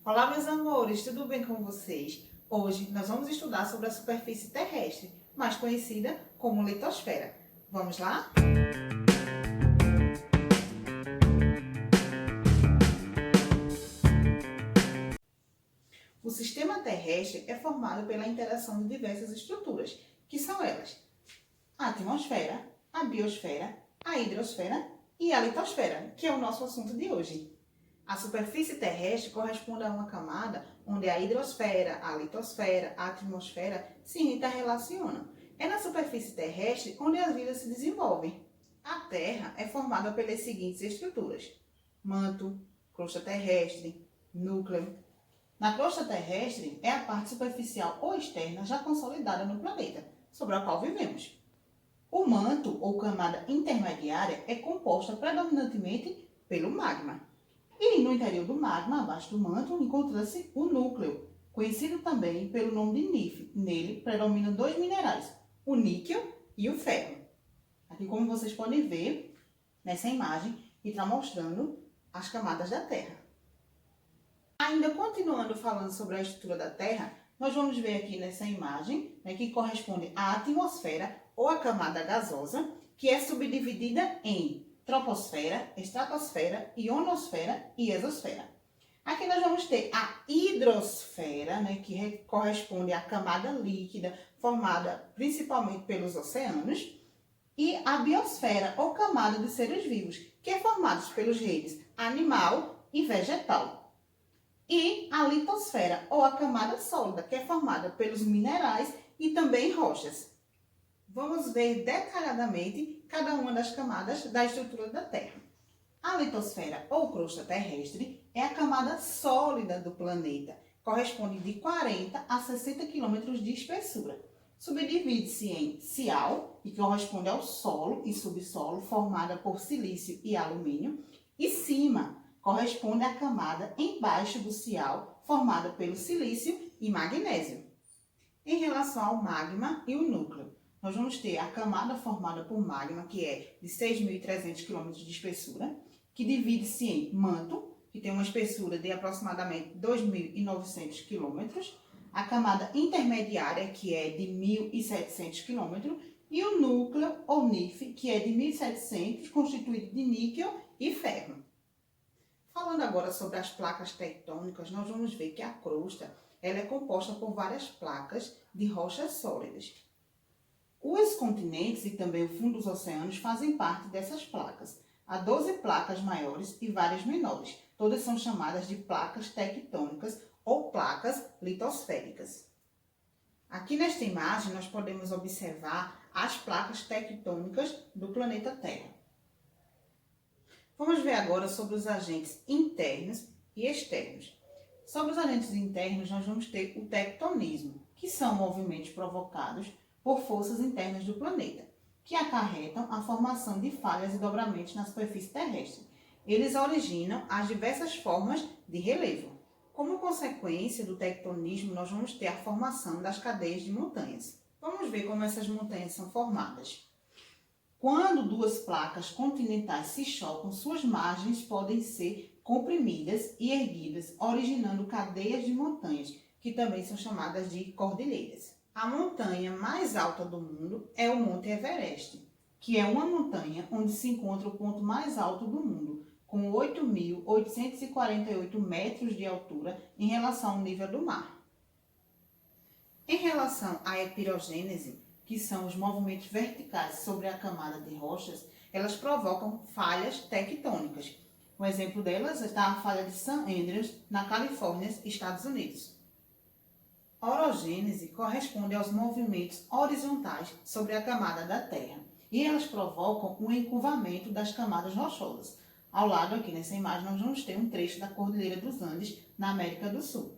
Olá, meus amores, tudo bem com vocês? Hoje nós vamos estudar sobre a superfície terrestre, mais conhecida como litosfera. Vamos lá? O sistema terrestre é formado pela interação de diversas estruturas, que são elas: a atmosfera, a biosfera, a hidrosfera e a litosfera, que é o nosso assunto de hoje. A superfície terrestre corresponde a uma camada onde a hidrosfera, a litosfera, a atmosfera se interrelacionam. É na superfície terrestre onde a vida se desenvolve. A Terra é formada pelas seguintes estruturas: manto, crosta terrestre, núcleo. Na crosta terrestre é a parte superficial ou externa já consolidada no planeta, sobre a qual vivemos. O manto ou camada intermediária é composta predominantemente pelo magma. E no interior do magma, abaixo do manto, encontra-se o núcleo, conhecido também pelo nome de NIF. Nele predominam dois minerais, o níquel e o ferro. Aqui, como vocês podem ver nessa imagem, está mostrando as camadas da Terra. Ainda continuando falando sobre a estrutura da Terra, nós vamos ver aqui nessa imagem, que corresponde à atmosfera ou à camada gasosa, que é subdividida em troposfera, estratosfera, ionosfera e exosfera. Aqui nós vamos ter a hidrosfera, que corresponde à camada líquida, formada principalmente pelos oceanos, e a biosfera, ou camada de seres vivos, que é formada pelos reinos animal e vegetal. E a litosfera, ou a camada sólida, que é formada pelos minerais e também rochas. Vamos ver detalhadamente cada uma das camadas da estrutura da Terra. A litosfera, ou crosta terrestre, é a camada sólida do planeta. Corresponde de 40 a 60 km de espessura. Subdivide-se em cial, que corresponde ao solo e subsolo, formada por silício e alumínio, e cima, corresponde à camada embaixo do cial, formada pelo silício e magnésio. Em relação ao magma e o núcleo, nós vamos ter a camada formada por magma, que é de 6.300 km de espessura, que divide-se em manto, que tem uma espessura de aproximadamente 2.900 km, a camada intermediária, que é de 1.700 km, e o núcleo, ou NIF, que é de 1.700, constituído de níquel e ferro. Falando agora sobre as placas tectônicas, nós vamos ver que a crosta ela é composta por várias placas de rochas sólidas. Os continentes e também o fundo dos oceanos fazem parte dessas placas. Há 12 placas maiores e várias menores. Todas são chamadas de placas tectônicas ou placas litosféricas. Aqui nesta imagem nós podemos observar as placas tectônicas do planeta Terra. Vamos ver agora sobre os agentes internos e externos. Sobre os agentes internos, nós vamos ter o tectonismo, que são movimentos provocados por forças internas do planeta, que acarretam a formação de falhas e dobramentos na superfície terrestre. Eles originam as diversas formas de relevo. Como consequência do tectonismo, nós vamos ter a formação das cadeias de montanhas. Vamos ver como essas montanhas são formadas. Quando duas placas continentais se chocam, suas margens podem ser comprimidas e erguidas, originando cadeias de montanhas, que também são chamadas de cordilheiras. A montanha mais alta do mundo é o Monte Everest, que é uma montanha onde se encontra o ponto mais alto do mundo, com 8.848 metros de altura em relação ao nível do mar. Em relação à epirogênese, que são os movimentos verticais sobre a camada de rochas, elas provocam falhas tectônicas. Um exemplo delas está a falha de San Andreas, na Califórnia, Estados Unidos. A orogênese corresponde aos movimentos horizontais sobre a camada da Terra, e elas provocam um encurvamento das camadas rochosas. Ao lado, aqui nessa imagem, nós vamos ter um trecho da Cordilheira dos Andes, na América do Sul.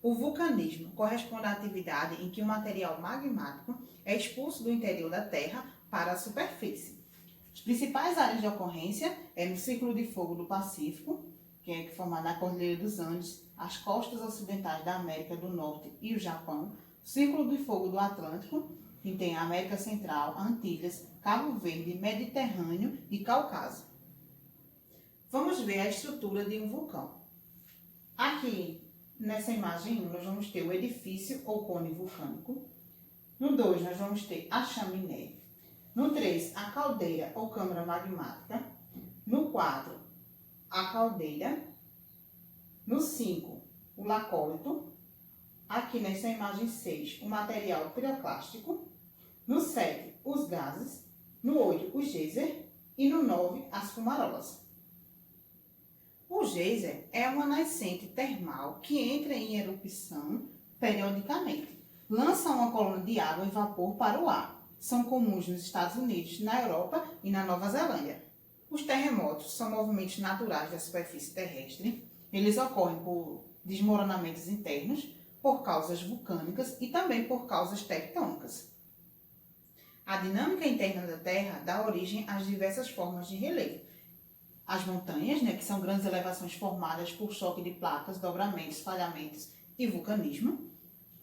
O vulcanismo corresponde à atividade em que o material magmático é expulso do interior da Terra para a superfície. As principais áreas de ocorrência é no Círculo de Fogo do Pacífico, que é formado na Cordilheira dos Andes, as costas ocidentais da América do Norte e o Japão, o Círculo de Fogo do Atlântico, que tem a América Central, Antilhas, Cabo Verde, Mediterrâneo e Cáucaso. Vamos ver a estrutura de um vulcão. Aqui, nessa imagem 1, nós vamos ter o edifício ou cone vulcânico. No 2, nós vamos ter a chaminé. No 3, a caldeira ou câmara magmática. No 4, a caldeira. No 5, o lacólito. Aqui nessa imagem 6, o material piroclástico. No 7, os gases. No 8, o geyser. E no 9, as fumarolas. O geyser é uma nascente termal que entra em erupção periodicamente. Lança uma coluna de água e vapor para o ar. São comuns nos Estados Unidos, na Europa e na Nova Zelândia. Os terremotos são movimentos naturais da superfície terrestre. Eles ocorrem por desmoronamentos internos, por causas vulcânicas e também por causas tectônicas. A dinâmica interna da Terra dá origem às diversas formas de relevo. As montanhas, que são grandes elevações formadas por choque de placas, dobramentos, falhamentos e vulcanismo.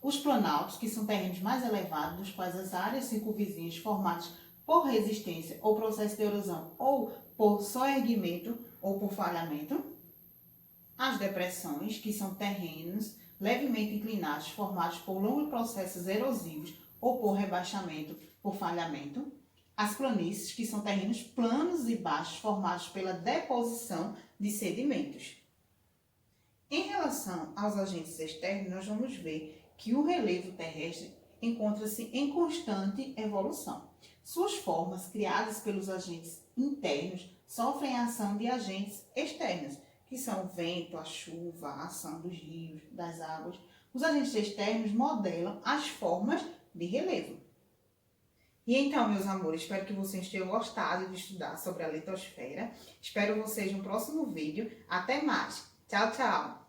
Os planaltos, que são terrenos mais elevados, dos quais as áreas circunvizinhas formadas por resistência ou processo de erosão ou por soerguimento ou por falhamento. As depressões, que são terrenos levemente inclinados formados por longos processos erosivos ou por rebaixamento por falhamento. As planícies, que são terrenos planos e baixos formados pela deposição de sedimentos. Em relação aos agentes externos, nós vamos ver que o relevo terrestre encontra-se em constante evolução. Suas formas, criadas pelos agentes internos, sofrem a ação de agentes externos, que são o vento, a chuva, a ação dos rios, das águas. Os agentes externos modelam as formas de relevo. E então, meus amores, espero que vocês tenham gostado de estudar sobre a litosfera. Espero vocês no próximo vídeo. Até mais. Tchau, tchau.